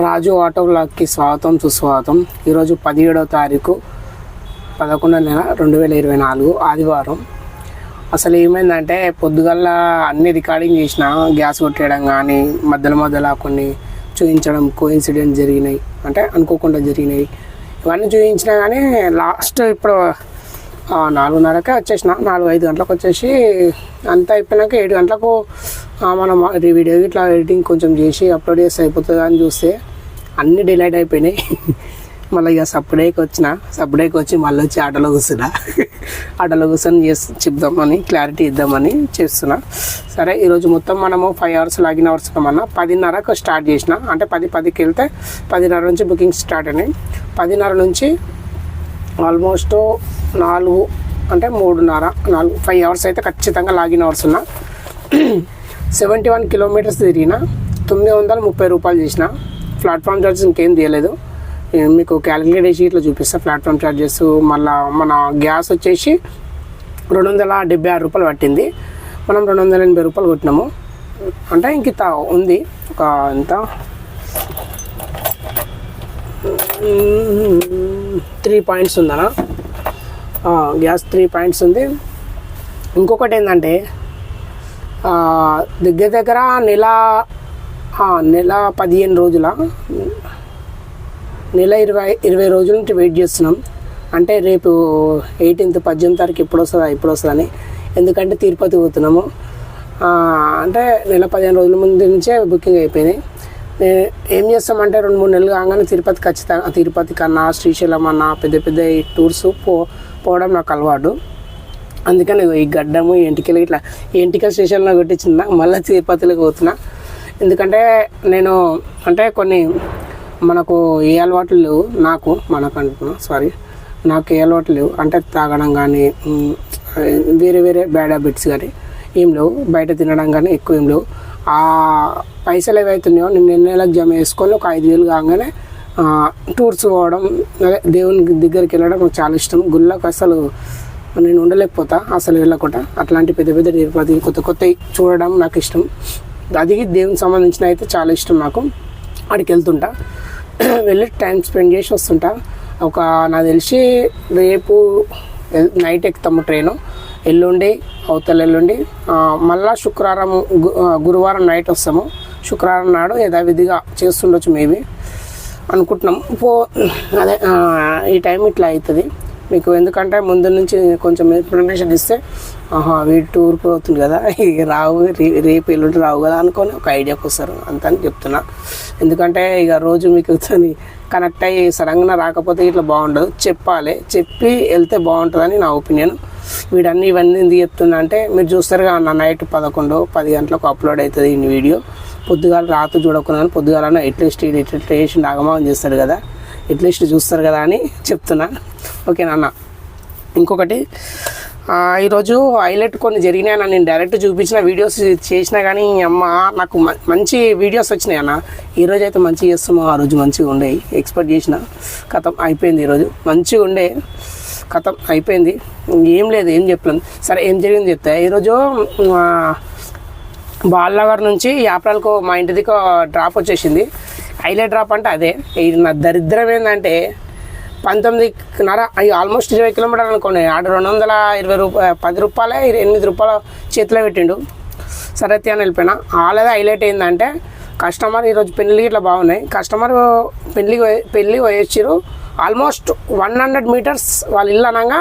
రాజు auto వ్లాగ్కి స్వాగతం సుస్వాగతం. ఈరోజు 17వ తారీఖు 11వ నెల 2024 ఆదివారం. అసలు ఏమైందంటే పొద్దుగల్లా అన్ని రికార్డింగ్ చేసిన, గ్యాస్ కొట్టేయడం కానీ మధ్యలో కొన్ని చూపించడం కోఇన్సిడెంట్ జరిగినాయి, అంటే అనుకోకుండా జరిగినాయి. ఇవన్నీ చూపించినా కానీ లాస్ట్ ఇప్పుడు 4:30కే వచ్చేసిన. 4-5 గంటలకు వచ్చేసి అంతా అయిపోయినాక 7 గంటలకు మనం వీడియో ఇట్లా ఎడిటింగ్ కొంచెం చేసి అప్లోడ్ చేస్తే అయిపోతుంది అని చూస్తే అన్నీ డిలైట్ అయిపోయినాయి. మళ్ళీ ఇక సపరేట్గా వచ్చి మళ్ళీ వచ్చి ఆటోలో కూర్చొని చెప్దామని క్లారిటీ ఇద్దామని చేస్తున్నా. సరే, ఈరోజు మొత్తం మనము 5 అవర్స్ లాగిన్ అవర్స్ ఉన్నామన్నా. 10:30కు స్టార్ట్ చేసిన, అంటే 10:10కి వెళ్తే 10:30 నుంచి బుకింగ్ స్టార్ట్ అయినాయి. 10:30 నుంచి ఆల్మోస్ట్ 4 అంటే 3:30 5 అవర్స్ అయితే ఖచ్చితంగా లాగిన్ అవర్స్ ఉన్నా. 71 కిలోమీటర్స్ తిరిగిన, 930 రూపాయలు చేసిన. ప్లాట్ఫామ్ ఛార్జెస్ ఇంకేం తీయలేదు, మీకు క్యాలిక్యులేట్ చేసి ఇట్లా చూపిస్తా. ప్లాట్ఫామ్ ఛార్జెస్ మళ్ళీ మన గ్యాస్ వచ్చేసి 276 రూపాయలు పట్టింది. మనం 280 రూపాయలు కొట్టినాము. అంటే ఇంత ఉంది, ఒక ఎంత 3 పాయింట్స్ ఉందనా, గ్యాస్ 3 పాయింట్స్ ఉంది. ఇంకొకటి ఏంటంటే దగ్గర నెల 15 రోజుల నెల 20 రోజుల నుంచి వెయిట్ చేస్తున్నాం. అంటే రేపు 18th 18 తారీఖు ఎప్పుడు వస్తుందని. ఎందుకంటే తిరుపతి పోతున్నాము. అంటే నెల 15 రోజుల ముందు నుంచే బుకింగ్ అయిపోయినాయి. ఏం చేస్తామంటే 2-3 నెలలు కాగానే ఖచ్చితంగా తిరుపతి కన్నా శ్రీశైలం అన్న పెద్ద టూర్స్ పోవడం నాకు అలవాటు. అందుకని ఈ గడ్డము ఎంటికలు ఇట్లా ఎంటికల స్టేషన్లో కొట్టించిన మళ్ళీ తిరుపతిలోకి పోతున్నా. ఎందుకంటే నేను అంటే కొన్ని మనకు ఏ అలవాట్లు లేవు, నాకు ఏ అలవాట్లు లేవు. అంటే తాగడం కానీ వేరే బ్యాడ్ హ్యాబిట్స్ కానీ ఏం లేవు, బయట తినడం కానీ ఎక్కువ ఏం లేవు. ఆ పైసలు ఏవైతున్నాయో నేను నెలకు జమ చేసుకొని ఒక 5,000 కాగానే టూర్స్ పోవడం, అదే దేవుని దగ్గరికి వెళ్ళడం నాకు చాలా ఇష్టం. గుళ్ళకు అసలు నేను ఉండలేకపోతా అసలు వెళ్ళకుండా. అట్లాంటి పెద్ద తిరుపతి కొత్త చూడడం నాకు ఇష్టం. అది దేవునికి సంబంధించిన అయితే చాలా ఇష్టం నాకు. అక్కడికి వెళ్తుంటా, వెళ్ళి టైం స్పెండ్ చేసి వస్తుంటా. నాకు తెలిసి రేపు నైట్ ఎక్కుతాము ట్రైను, ఎల్లుండి మళ్ళా శుక్రవారం గురువారం నైట్ వస్తాము. శుక్రవారం నాడు యథావిధిగా చేస్తుండొచ్చు మేబీ అనుకుంటున్నాం. అదే ఈ టైం ఇట్లా అవుతుంది మీకు. ఎందుకంటే ముందు నుంచి కొంచెం ఇన్ఫర్మేషన్ ఇస్తే వీటి టూర్ పోతుంది కదా, ఇక రేపు ఎల్లుండి రావు కదా అనుకొని ఒక ఐడియాకి వస్తారు అంత అని చెప్తున్నా. ఎందుకంటే ఇక రోజు మీకు కనెక్ట్ అయ్యి సడన్గా రాకపోతే ఇట్లా బాగుండదు. చెప్పి వెళ్తే బాగుంటుందని నా ఒపీనియన్. ఇవన్నీ ఎందుకు చెప్తున్నా అంటే మీరు చూస్తారు కదా, నైట్ 11-10 గంటలకు అప్లోడ్ అవుతుంది ఈ వీడియో. పొద్దుగాల రాత్రి చూడకుండా పొద్దుగాల ఎట్లీస్ట్ చేసి ఆగమాగం చేస్తాడు కదా, ఎట్లీస్ట్ చూస్తారు కదా అని చెప్తున్నా. ఓకే నాన్న. ఇంకొకటి, ఈరోజు హైలైట్ కొన్ని జరిగినాయి అన్న. నేను డైరెక్ట్ చూపించిన వీడియోస్ చేసినా కానీ అమ్మ నాకు మంచి వీడియోస్ వచ్చినాయి అన్న. ఈరోజు అయితే మంచిగా చేస్తాము, ఆ రోజు మంచిగా ఉండే ఎక్స్పెక్ట్ చేసిన. కథం అయిపోయింది, ఈరోజు మంచిగా ఉండే కథం అయిపోయింది. ఏం లేదు, ఏం చెప్పలేను. సరే, ఏం జరిగింది చెప్తా. ఈరోజు బాలనగర్ నుంచి యాప్రాలకు మా ఇంటి దగ్గర డ్రాప్ వచ్చేసింది. హైలైట్ డ్రాప్ అంటే అదే. ఇది నా దరిద్రం ఏంటంటే 19:30 ఆల్మోస్ట్ 20 కిలోమీటర్లు అనుకోండి. ఆడ 220 రూపాయలు 10 రూపాయలే 8 రూపాయలు చేతిలో పెట్టిండు. సరే అని వెళ్ళిపోయినా. ఆల్రెడీ హైలైట్ ఏంటంటే కస్టమర్ ఈరోజు పెళ్ళికి ఇట్లా బాగున్నాయి. కస్టమర్ పెళ్ళి పోయొచ్చారు. ఆల్మోస్ట్ 100 మీటర్స్ వాళ్ళ ఇల్లు అనగా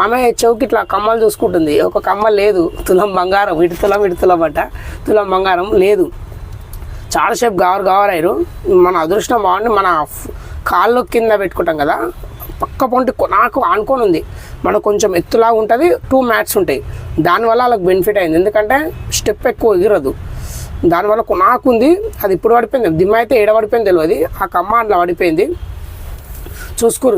ఆమె చౌకి ఇట్లా కమ్మలు చూసుకుంటుంది. ఒక కమ్మలు లేదు, తులం బంగారం, ఇటు తులం అట, తులం బంగారం లేదు. చాలాసేపు గావరయ్యారు. మన అదృష్టం బాగుండి మన కాళ్ళు కింద పెట్టుకుంటాం కదా, పక్క పొంటి నాకు ఆనుకొని ఉంది. మనకు కొంచెం ఎత్తులా ఉంటుంది, 2 మ్యాట్స్ ఉంటాయి. దానివల్ల వాళ్ళకి బెనిఫిట్ అయింది. ఎందుకంటే స్టెప్ ఎక్కువ ఎగిరదు. దానివల్ల నాకుంది. అది ఇప్పుడు పడిపోయింది. దిమ్మ అయితే పడిపోయింది తెలియదు. ఆ కమ్మ అట్లా పడిపోయింది.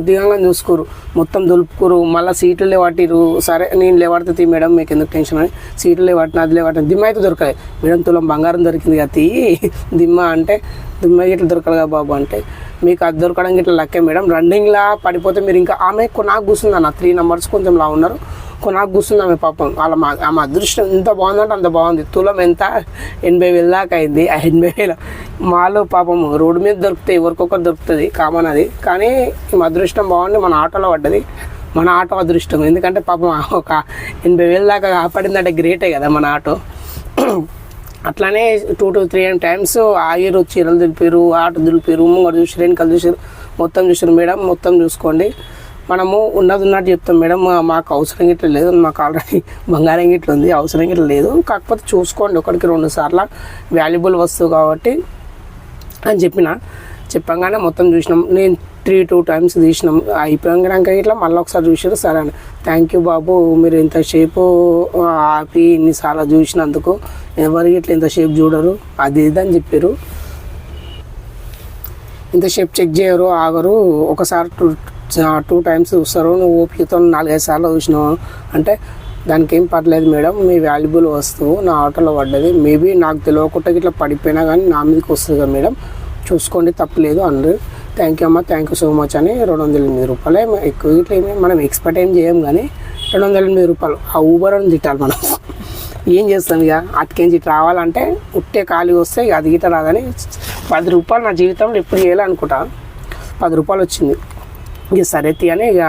దిగంగా చూసుకోరు, మొత్తం దులుపుకోరు. మళ్ళీ సీట్లు లేవట్టిరు. సరే, నేను లేవడుతుంది మేడం, మీకు ఎందుకు టెన్షన్ అని. సీట్లు లేవట్టిన అది లేవట్టిన దిమ్మ అయితే దొరకలేదు. మేడం తులం బంగారం దొరికింది కదా దిమ్మ అంటే, దిమ్మ ఇట్లా దొరకదు కదా బాబు అంటే, మీకు అది దొరకడానికి ఇట్లా లక్కే మేడం. రన్నింగ్లా పడిపోతే మీరు ఇంకా ఆమె నాకు కూర్చుంది అన్న. 3 నెంబర్స్ కొంచెం లా ఉన్నారు, కొనాకు కూర్చుంది ఆమె పాపం. ఆమె అదృష్టం ఎంత బాగుందంటే అంత బాగుంది. తులం ఎంత 80,000 దాకా అయింది. ఆ 80,000 మాలో పాపం రోడ్డు మీద దొరుకుతాయి, ఎవరికొకరు దొరుకుతుంది, కామన్ అది. కానీ ఈమె అదృష్టం బాగుండి మన ఆటోలో పడ్డది. మన ఆటో అదృష్టం, ఎందుకంటే పాపం ఒక 80,000 దాకా కాపాడిందంటే గ్రేటే కదా మన ఆటో. అట్లానే 2 to 3 times ఆగిరు, చీరలు దులిపారు, ఆటో దులిపారు, ముంగడు చూసారు, వెనకాల చూసారు, మొత్తం చూసారు. మేడం మొత్తం చూసుకోండి, మనము ఉన్నట్టు చెప్తాం మేడం, మాకు అవసరం గిట్ల లేదు, మాకు ఆల్రెడీ బంగారం గిట్ల ఉంది, అవసరం గిట్ల లేదు, కాకపోతే చూసుకోండి, ఒకటికి 2 సార్లు వాల్యుబుల్ వస్తువు కాబట్టి అని చెప్పంగానే మొత్తం చూసినాం. నేను 2 times తీసినాం. అయిపోయాక ఇట్లా మళ్ళీ ఒకసారి చూసారు. సరే అని థ్యాంక్ యూ బాబు, మీరు ఇంతసేపు ఆపి ఇన్నిసార్లు చూసినందుకు, ఎవరికి ఇట్లా ఇంతసేపు చూడరు అది ఇది అని చెప్పారు. ఇంతసేపు చెక్ చేయరు, ఆగరు, ఒకసారి 2 times చూస్తారు. నువ్వు ఓపికతో 4-5 సార్లు చూసినావు అంటే దానికి ఏం పర్లేదు మేడం, మీ వాల్యుబుల్ వస్తువు నా ఆటోలో పడ్డది, మేబీ నాకు తెలియకుండా ఇట్లా పడిపోయినా కానీ నా మీదకి వస్తుంది కదా మేడం, చూసుకోండి తప్పలేదు అన్నారు. థ్యాంక్ యూ అమ్మ, థ్యాంక్ యూ సో మచ్ అని 208 రూపాయలే. ఎక్కువ ఇట్లా మనం ఎక్స్పెక్ట్ ఏం చేయం కానీ 208 రూపాయలు ఆ ఊబర్ అని తిట్టాలి మనం. ఏం చేస్తాం ఇక, అటుకెంచి ఇటు రావాలంటే ఉట్టే ఖాళీ వస్తే ఇక అది గిట్ట రాదని 10 రూపాయలు నా జీవితంలో ఎప్పుడు చేయాలి అనుకుంటా. 10 రూపాయలు వచ్చింది. ఇక సరే అని ఇక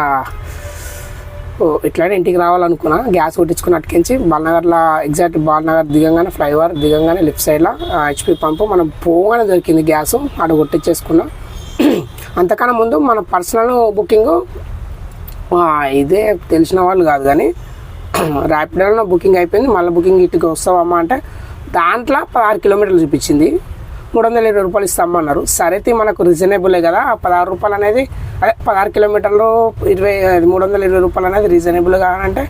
ఇట్లానే ఇంటికి రావాలనుకున్నా. గ్యాస్ కొట్టించుకుని అటుకెంచి బాలనగర్లో, ఎగ్జాక్ట్ బాలనగర్ దిగంగానే, ఫ్లైఓవర్ దిగంగానే లెఫ్ట్ సైడ్లో HP పంపు మనం పోగానే దొరికింది గ్యాస్, ఆడ కొట్టించేసుకున్నా. అంతకన్నా ముందు మన పర్సనల్ బుకింగ్ ఇదే తెలిసిన వాళ్ళు కాదు కానీ ర్యాపిడోలో బుకింగ్ అయిపోయింది. మళ్ళీ బుకింగ్ ఇటుకి వస్తావమ్మా అంటే దాంట్లో 16 కిలోమీటర్లు చూపించింది. 320 రూపాయలు ఇస్తామన్నారు. సరే మనకు రీజనబులే కదా 16 రూపాయలు అనేది, అదే 16 కిలోమీటర్లు 320 రూపాయలు అనేది రీజనబుల్ కావాలంటే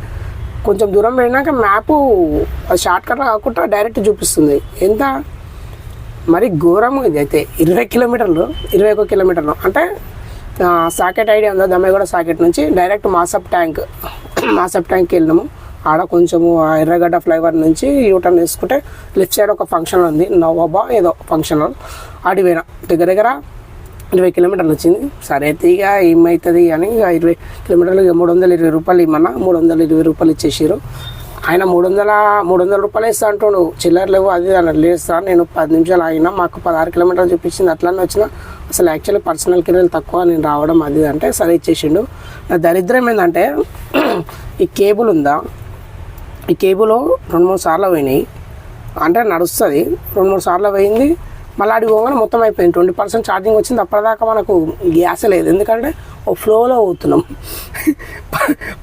కొంచెం దూరం వెళ్ళినాక మ్యాపు షార్ట్కట్లో కాకుండా డైరెక్ట్ చూపిస్తుంది. ఎంత మరి ఘోరం ఇది అయితే. 21 కిలోమీటర్లు అంటే సాకెట్ ఐడియా ఉందా, దమ్మగూడ సాకెట్ నుంచి డైరెక్ట్ మాసప్ ట్యాంక్కి వెళ్ళినాము. ఆడ కొంచెము ఎర్రగడ్డ ఫ్లైఓవర్ నుంచి యూటర్న్ వేసుకుంటే లెఫ్ట్ సైడ్ ఒక ఫంక్షన్ ఉంది, నవాబా ఏదో ఫంక్షన్, ఆడిపోయినా దగ్గర 20 కిలోమీటర్లు వచ్చింది. సరే అయితే ఇక ఏమవుతుంది అని ఇక 20 కిలోమీటర్లు 320 రూపాయలు ఇమ్మన్నా, 320 రూపాయలు ఇచ్చేసారు. ఆయన 300 రూపాయలు ఇస్తా అంటాడు, చిల్లర లేవు అది అన్నట్టు లేదు సార్, నేను 10 నిమిషాలు ఆగినా, మాకు 16 కిలోమీటర్లు చూపించింది, అట్లానే వచ్చిన అసలు యాక్చువల్లీ పర్సనల్ కిలోలు తక్కువ నేను రావడం అది అంటే సరే ఇచ్చేసిండు. నా దరిద్రం ఏంటంటే ఈ కేబుల్ ఉందా, ఈ కేబుల్ 2-3 సార్లు పోయినాయి, అంటే నడుస్తుంది 2-3 సార్లు పోయింది, మళ్ళీ అడిగి పోగానే మొత్తం అయిపోయింది. 20% ఛార్జింగ్ వచ్చింది. అప్పటిదాకా మనకు గ్యాస్ లేదు, ఎందుకంటే ఓ ఫ్లోలో పోతున్నాం.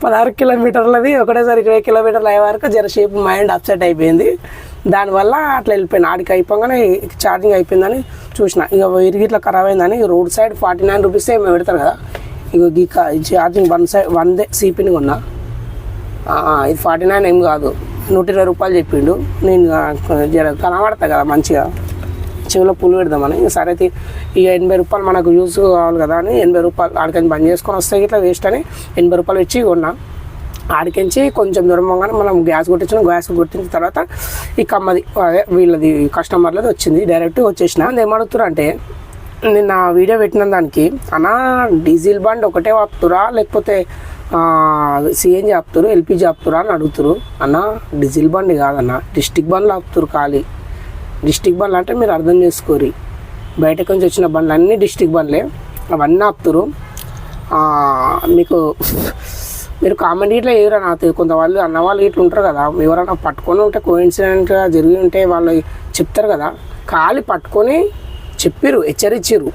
16 కిలోమీటర్లది ఒకటేసారి 20 కిలోమీటర్లు అయ్యే వరకు జరసేపు మైండ్ అప్సెట్ అయిపోయింది. దానివల్ల అట్లా వెళ్ళిపోయింది. ఆడికి అయిపోగానే ఛార్జింగ్ అయిపోయిందని చూసిన, ఇక ఇట్లా ఖరాబ్ అయిందని రోడ్ సైడ్ 49 రూపీస్ ఏమో పెడతారు కదా, ఇక ఛార్జింగ్ 1 డే సిపిని కొన్నా. ఇది 49 ఏం కాదు, 120 రూపాయలు చెప్పిండు. నేను కనబడతా కదా మంచిగా, చెవిలో పులు పెడదామని. సరే ఇక 80 రూపాయలు మనకు యూస్ కావాలి కదా అని 80 రూపాయలు ఆడికించి బంద్ చేసుకొని వస్తే ఇట్లా వేస్ట్ అని 80 రూపాయలు ఇచ్చి కొన్నా. ఆడికించి కొంచెం దూరం పోగానే మనం గ్యాస్ కొట్టించిన తర్వాత ఈ కమ్మది అదే వీళ్ళది కస్టమర్లది వచ్చింది, డైరెక్ట్ వచ్చేసిన. ఏమడుగుతున్నారు అంటే నిన్న వీడియో పెట్టిన దానికి, అన్నా డీజిల్ బండ్ ఒకటే ఆపుతురా లేకపోతే సిఎన్జి ఆపుతురు, ఎల్పిజి ఆపుతురా అని అడుగుతురు. అన్న డీజిల్ బండి కాదన్న, డిస్టిక్ బండ్లు ఆపుతురు ఖాళీ. డిస్టిక్ బండ్లు అంటే మీరు అర్థం చేసుకోరు, బయటకు నుంచి వచ్చిన బండ్లు అన్నీ డిస్టిక్ బండ్లే, అవన్నీ ఆపుతురు. మీకు మీరు కామెంట్ ఇట్లా ఎవరైనా నాకు కొంతవాళ్ళు అన్నవాళ్ళు ఇట్లా ఉంటారు కదా, ఎవరైనా పట్టుకొని ఉంటే కోఇన్సిడెంట్గా జరిగి ఉంటే వాళ్ళు చెప్తారు కదా, ఖాళీ పట్టుకొని చెప్పిర్రు, హెచ్చరించారు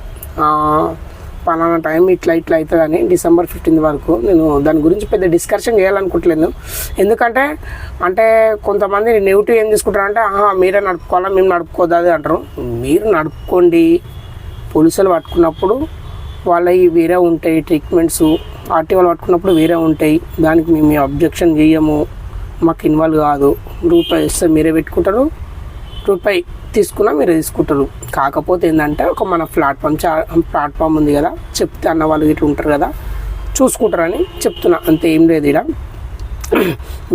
పలానా టైం ఇట్లా అవుతుందని December 15 వరకు. నేను దాని గురించి పెద్ద డిస్కషన్ చేయాలనుకుంటలేను, ఎందుకంటే అంటే కొంతమంది నెగిటివ్ ఏం తీసుకుంటారంటే మీరే నడుపుకోవాలా మేము నడుపుకోవద్దు అంటారు. మీరు నడుపుకోండి, పోలీసులు పట్టుకున్నప్పుడు వాళ్ళవి వేరే ఉంటాయి ట్రీట్మెంట్స్, ఆర్టీ వాళ్ళు పట్టుకున్నప్పుడు వేరే ఉంటాయి, దానికి మేము అబ్జెక్షన్ చేయము, మాకు ఇన్వాల్వ్ కాదు. రూపాయి ఇస్తే మీరే పెట్టుకుంటారు, రూపాయి తీసుకున్నా మీరే తీసుకుంటారు. కాకపోతే ఏంటంటే ఒక మన ప్లాట్ఫామ్ ఉంది కదా, చెప్తే అన్న వాళ్ళు ఇట్లా ఉంటారు కదా, చూసుకుంటారని చెప్తున్నా, అంతే, ఏం లేదు. ఇక్కడ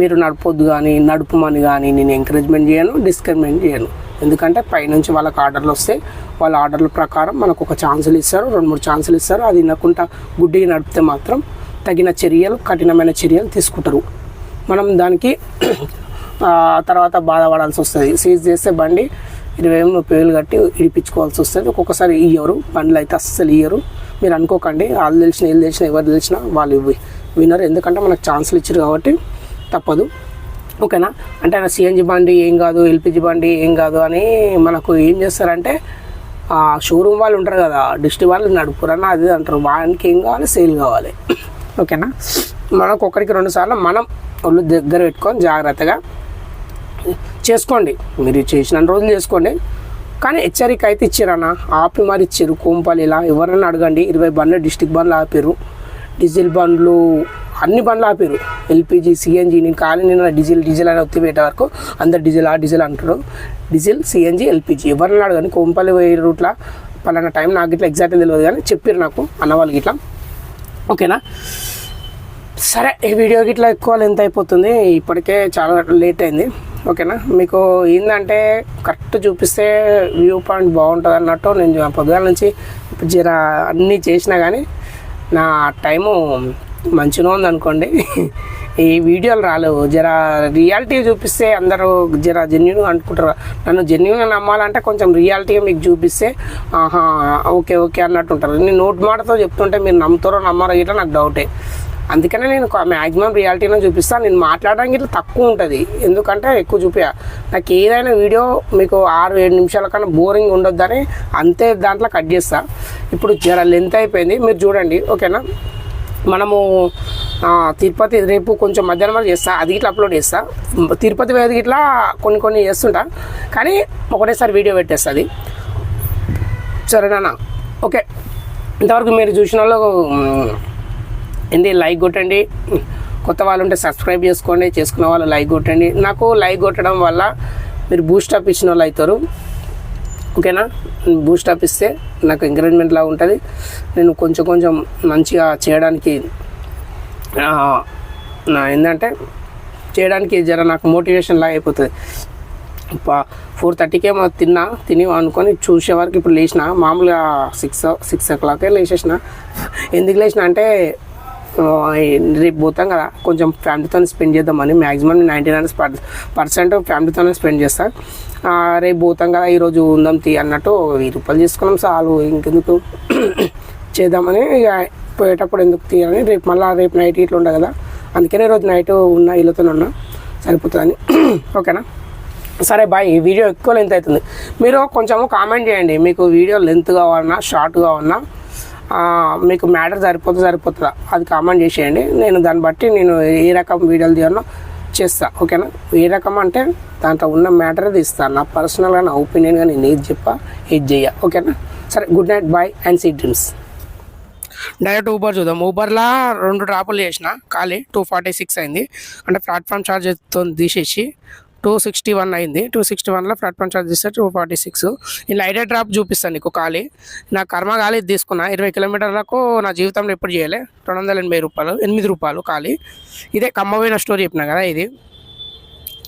మీరు నడపొద్దు కానీ నడుపుమని కానీ నేను ఎంకరేజ్మెంట్ చేయను, డిస్కరేజ్మెంట్ చేయను. ఎందుకంటే పైనుంచి వాళ్ళకి ఆర్డర్లు వస్తే వాళ్ళ ఆర్డర్ల ప్రకారం మనకు ఒక ఛాన్సులు ఇస్తారు, 2-3 ఛాన్సులు ఇస్తారు. అది వినకుండా గుడ్డిగా నడిపితే మాత్రం తగిన చర్యలు, కఠినమైన చర్యలు తీసుకుంటారు. మనం దానికి తర్వాత బాధపడాల్సి వస్తుంది. సీజ్ చేస్తే బండి 20,000-30,000 కట్టి ఇడిపించుకోవాల్సి వస్తుంది. ఒక్కొక్కసారి ఇయ్యరు బండ్లు అయితే, అస్సలు ఇయ్యరు. మీరు అనుకోకండి, వాళ్ళు తెలిసిన వీళ్ళు తెలిసిన ఎవరు తెలిసినా వాళ్ళు వినరు. ఎందుకంటే మనకు ఛాన్సులు ఇచ్చారు కాబట్టి తప్పదు. ఓకేనా. అంటే సిఎన్జి బండి ఏం కాదు, ఎల్పిజి బండి ఏం కాదు అని మనకు ఏం చేస్తారంటే షోరూమ్ వాళ్ళు ఉంటారు కదా, డిస్ట్రిక్ట్ వాళ్ళు నడుపురన్న అది అంటారు. వానికి ఏం కావాలి, సేల్ కావాలి. ఓకేనా. మనకు ఒకరికి 2 సార్లు మనం ఒళ్ళు దగ్గర పెట్టుకొని జాగ్రత్తగా చేసుకోండి. మీరు చేసిన రోజులు చేసుకోండి, కానీ హెచ్చరిక అయితే ఇచ్చారన్న, ఆపి మరి ఇచ్చారు. కోంపల్లిలా ఎవరైనా అడగండి, 20 బండ్లు డిస్ట్రిక్ట్ బండ్లు ఆపారు, డీజిల్ బండ్లు అన్ని బండ్లు ఆపారు. LPG, CNG. నేను నిన్న డీజిల్ అని ఒత్తిపెట్టే వరకు అందరు డీజిల్ అంటారు. డీజిల్, సిఎన్జి, ఎల్పిజి ఎవరైనా అడగండి. కోంపల్లి పోయే రూట్లో పలానా టైం నాకు ఇట్లా ఎగ్జాక్ట్గా తెలియదు కానీ చెప్పారు నాకు అన్న వాళ్ళకి ఇట్లా. ఓకేనా. సరే, ఈ వీడియోకి ఇట్లా ఎక్కువ లెంత్ అయిపోతుంది, ఇప్పటికే చాలా లేట్ అయింది. ఓకేనా. మీకు ఏంటంటే కరెక్ట్ చూపిస్తే వ్యూ పాయింట్ బాగుంటుంది అన్నట్టు నేను పొద్దుగాల నుంచి జర అన్నీ చేసినా కానీ నా టైము మంచిగా ఉందనుకోండి. ఈ వీడియోలు రాలేవు. జర రియాలిటీ చూపిస్తే అందరూ జర జెన్యున్గా అనుకుంటారు. నన్ను జెన్యున్గా నమ్మాలంటే కొంచెం రియాలిటీగా మీకు చూపిస్తే ఆహా ఓకే ఓకే అన్నట్టు ఉంటారు. నేను నోట్ మాటతో చెప్తుంటే మీరు నమ్ముతారో నమ్మారో ఇట్లా నాకు డౌటే. అందుకనే నేను మ్యాక్సిమం రియాలిటీలో చూపిస్తాను. నేను మాట్లాడడానికి ఇట్లా తక్కువ ఉంటుంది, ఎందుకంటే ఎక్కువ చూపా. నాకు ఏదైనా వీడియో మీకు 6-7 నిమిషాల కన్నా బోరింగ్ ఉండొద్దని అంతే దాంట్లో కట్ చేస్తా. ఇప్పుడు జర లెంత్ అయిపోయింది, మీరు చూడండి. ఓకేనా. మనము తిరుపతి రేపు కొంచెం మధ్యాహ్నం వరకు చేస్తా, అది ఇట్లా అప్లోడ్ చేస్తా. తిరుపతి వేది ఇట్లా కొన్ని చేస్తుంటా, కానీ ఒకటేసారి వీడియో పెట్టేస్తుంది. సరేనా. ఓకే, ఇంతవరకు మీరు చూసిన వాళ్ళు లైక్ కొట్టండి. కొత్త వాళ్ళు ఉంటే సబ్స్క్రైబ్ చేసుకోండి, చేసుకున్న వాళ్ళు లైక్ కొట్టండి. నాకు లైక్ కొట్టడం వల్ల మీరు బూస్టప్ ఇచ్చిన వాళ్ళు అవుతారు. ఓకేనా. బూస్టప్ ఇస్తే నాకు ఎంకరేజ్మెంట్ లాగా ఉంటుంది. నేను కొంచెం మంచిగా చేయడానికి ఏంటంటే చేయడానికి జర నాకు మోటివేషన్ లాగా అయిపోతుంది. 4:30కే తిని అనుకొని చూసే వరకు ఇప్పుడు లేచిన మామూలుగా 6 o'clock లేచేసిన. ఎందుకు లేచిన అంటే రేపు పోతాం కదా, కొంచెం ఫ్యామిలీతో స్పెండ్ చేద్దామని. మ్యాక్సిమం 99% ఫ్యామిలీతోనే స్పెండ్ చేస్తాను. రేపు పోతాం కదా, ఈరోజు ఉందాం అన్నట్టు 1000 రూపాయలు తీసుకున్నాం చాలు, ఇంకెందుకు చేద్దామని. ఇక పోయేటప్పుడు ఎందుకు తీయాలని రేపు నైట్ ఇట్లా ఉండదు కదా, అందుకనే ఈరోజు నైట్ వీళ్ళతో ఉన్నా సరిపోతుందని. ఓకేనా. సరే బాయ్. ఈ వీడియో ఎక్కువ లెంత్ అవుతుంది, మీరు కొంచెము కామెంట్ చేయండి. మీకు వీడియో లెంత్ కావాలన్నా షార్ట్ కావాలన్నా మీకు మ్యాటర్ సరిపోతుందా అది కామెంట్ చేసేయండి. నేను దాన్ని బట్టి నేను ఏ రకం వీడియోలు తీయాలో చేస్తా. ఓకేనా. ఏ రకం అంటే దాంట్లో ఉన్న మ్యాటర్ తీస్తాను. నా పర్సనల్గా నా ఒపీనియన్గా నేను ఏది ఏది చెయ్య. ఓకేనా. సరే, good night, bye and see dreams. Direct Uber చూద్దాం. ఊబర్లో 2 డ్రాపులు చేసిన, ఖాళీ 246 అయింది. అంటే ప్లాట్ఫామ్ ఛార్జ్తో తీసేసి 261 అయింది. 261లో ప్లాట్ఫామ్ ఛార్జ్ ఇస్తే 246. ఇలా ఐడియా డ్రాప్ చూపిస్తాను నీకు. ఖాళీ నా కర్మ ఖాళీ తీసుకున్నా. 20 కిలోమీటర్లకు నా జీవితంలో ఎప్పుడు చేయలే. 280 రూపాయలు, 8 రూపాయలు ఖాళీ. ఇదే కమ్మపోయిన స్టోరీ చెప్పినా కదా ఇది.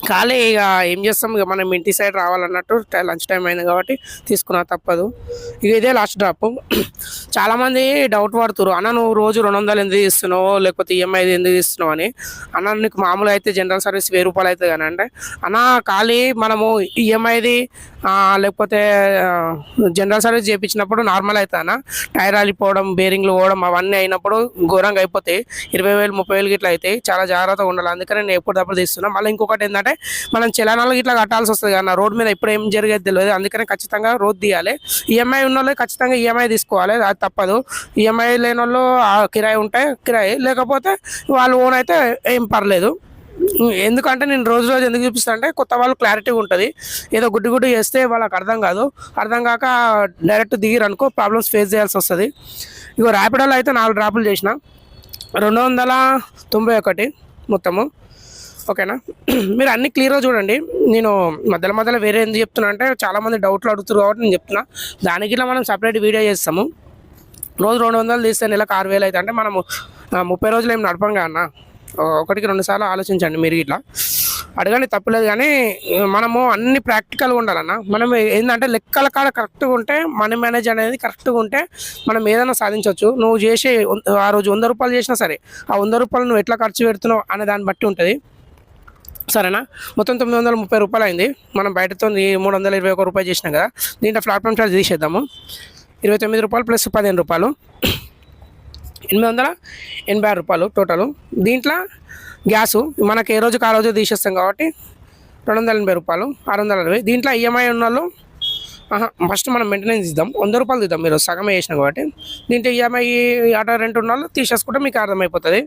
ఖాళీ ఇక ఏం చేస్తాం, ఇక మనం ఇంటి సైడ్ రావాలన్నట్టు లంచ్ టైం అయింది కాబట్టి తీసుకున్నా, తప్పదు. ఇక ఇదే లాస్ట్ డ్రాప్. చాలామంది డౌట్ పడుతున్నారు, అన్న నువ్వు రోజు 200 ఎందుకు ఇస్తున్నావు, లేకపోతే ఈఎంఐ ఎందుకు ఇస్తున్నావు అని. అన్న నీకు మామూలు అయితే జనరల్ సర్వీస్ 1000 రూపాయలు అవుతుంది కానీ అంటే అన్న ఖాళీ మనము ఈఎంఐది లేకపోతే జనరల్ సర్వీస్ చేయించినప్పుడు నార్మల్ అవుతుందన్న. టైర్ ఆలిపోవడం, బేరింగ్లు పోవడం అవన్నీ అయినప్పుడు ఘోరంగా అయిపోతాయి. 20,000 30,000 గిట్లా అవుతాయి. చాలా జాగ్రత్తగా ఉండాలి. అందుకని నేను ఎప్పటికప్పుడు తీస్తున్నాను. మళ్ళీ ఇంకొకటి ఏంటంటే మనం చలానాలు ఇట్లా కట్టాల్సి వస్తుంది కదా, రోడ్ మీద ఎప్పుడు ఏం జరిగేది తెలియదు. అందుకని ఖచ్చితంగా రోడ్ తీయాలి. ఈఎంఐ ఉన్న వాళ్ళు ఖచ్చితంగా ఈఎంఐ తీసుకోవాలి, అది తప్పదు. ఈఎంఐ లేని వాళ్ళు కిరాయి ఉంటే కిరాయి, లేకపోతే వాళ్ళు ఓన్ అయితే ఏం పర్లేదు. ఎందుకంటే నేను రోజు ఎందుకు చూపిస్తాను అంటే కొత్త వాళ్ళు క్లారిటీ ఉంటుంది. ఏదో గుడ్డు చేస్తే వాళ్ళకి అర్థం కాదు. అర్థం కాక డైరెక్ట్ దిగిరు అనుకో ప్రాబ్లమ్స్ ఫేస్ చేయాల్సి వస్తుంది. ఇగో ర్యాపిడోలో అయితే 4 డ్రాపులు చేసిన, 291 మొత్తము. ఓకేనా. మీరు అన్ని క్లియర్గా చూడండి. నేను మధ్యలో వేరే ఎందుకు చెప్తున్నా అంటే చాలామంది డౌట్లు అడుగుతారు కాబట్టి నేను చెప్తున్నా. దానికి ఇలా మనం సపరేట్ వీడియో చేస్తాము. రోజు 200 తీస్తే నెలకు 6,000 అయితే అంటే మనము 30 రోజులు ఏం నడపం అన్న. 1-2 సార్లు ఆలోచించండి మీరు. ఇట్లా అడగండి, తప్పలేదు. కానీ మనము అన్ని ప్రాక్టికల్గా ఉండాలన్న. మనం ఏంటంటే లెక్కల కాడ కరెక్ట్గా ఉంటే, మనీ మేనేజ్ అనేది కరెక్ట్గా ఉంటే మనం ఏదైనా సాధించవచ్చు. నువ్వు చేసే ఆ రోజు 100 రూపాయలు చేసినా సరే, ఆ 100 రూపాయలు నువ్వు ఎట్లా ఖర్చు పెడుతున్నావు అనే దాన్ని బట్టి ఉంటుంది. సరేనా. మొత్తం 930 రూపాయలు అయింది. మనం బయటతో 321 రూపాయలు చేసినాం కదా. దీంట్లో ప్లాట్ఫామ్ ఛార్జ్ తీసేద్దాము. 29 రూపాయలు ప్లస్ 15 రూపాయలు 886 రూపాయలు టోటలు. దీంట్లో గ్యాసు మనకి ఏ రోజుకి ఆ రోజు తీసేస్తాం కాబట్టి 280 రూపాయలు 660. దీంట్లో ఈఎంఐ ఉన్న వాళ్ళు ఫస్ట్ మనం మెయింటెనెన్స్ ఇద్దాం, 100 రూపాయలు తీద్దాం. మీరు సగమే చేసినాం కాబట్టి దీంట్లో ఈఎంఐ ఆటో రెంట్ ఉన్న వాళ్ళు తీసేసుకుంటే మీకు అర్థమైపోతుంది.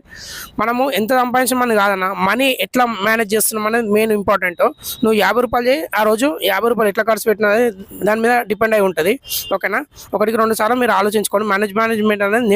మనము ఎంత సంపాదించమని కాదన్న, మనీ ఎట్లా మేనేజ్ చేస్తున్నాం అనేది మెయిన్ ఇంపార్టెంట్. నువ్వు 50 రూపాయలు చేయి, ఆ రోజు 50 రూపాయలు ఎట్లా ఖర్చు పెట్టినది దాని మీద డిపెండ్ అయి ఉంటుంది. ఓకేనా. 1-2 సార్లు మీరు ఆలోచించుకోండి. మేనేజ్మెంట్ అనేది